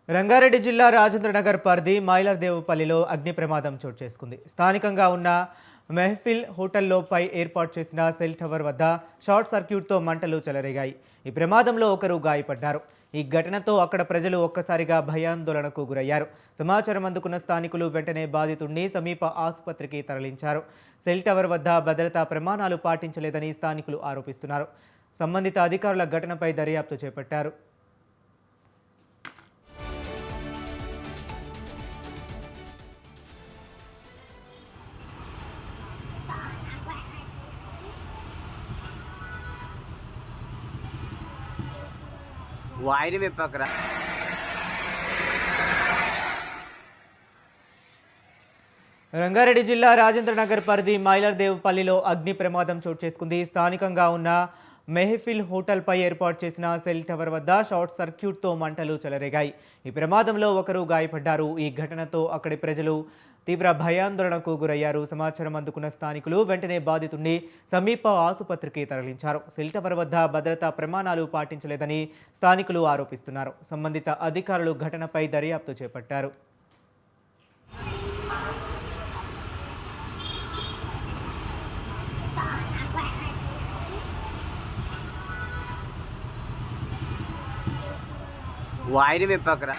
రంగారెడ్డి జిల్లా రాజేంద్రనగర్ పరిధి మైలర్దేవుపల్లిలో అగ్ని ప్రమాదం చోటు చేసుకుంది. స్థానికంగా ఉన్న మెహఫిల్ హోటల్లోపై ఏర్పాటు చేసిన సెల్ టవర్ వద్ద షార్ట్ సర్క్యూట్తో మంటలు చెలరేగాయి. ఈ ప్రమాదంలో ఒకరు గాయపడ్డారు. ఈ ఘటనతో అక్కడ ప్రజలు ఒక్కసారిగా భయాందోళనకు గురయ్యారు. సమాచారం అందుకున్న స్థానికులు వెంటనే బాధితుడిని సమీప ఆసుపత్రికి తరలించారు. సెల్ టవర్ వద్ద భద్రతా ప్రమాణాలు పాటించలేదని స్థానికులు ఆరోపిస్తున్నారు. సంబంధిత అధికారుల ఘటనపై దర్యాప్తు చేపట్టారు. वायर में पकड़ा। రంగారెడ్డి జిల్లా రాజేంద్రనగర్ పరిధి మైలర్దేవుపల్లిలో అగ్ని ప్రమాదం చోటు చేసుకుంది. స్థానికంగా ఉన్న మెహఫిల్ హోటల్పై ఏర్పాటు చేసిన సెల్ టవర్ వద్ద షార్ట్ సర్క్యూట్తో మంటలు చెలరేగాయి. ఈ ప్రమాదంలో ఒకరు గాయపడ్డారు. ఈ ఘటనతో అక్కడి ప్రజలు తీవ్ర భయాందోళనకు గురయ్యారు. సమాచారం అందుకున్న స్థానికులు వెంటనే బాధితుడిని సమీప ఆసుపత్రికి తరలించారు. సెల్ టవర్ వద్ద భద్రతా ప్రమాణాలు పాటించలేదని స్థానికులు ఆరోపిస్తున్నారు. సంబంధిత అధికారులు ఘటనపై దర్యాప్తు చేపట్టారు. वायर में पकड़ा।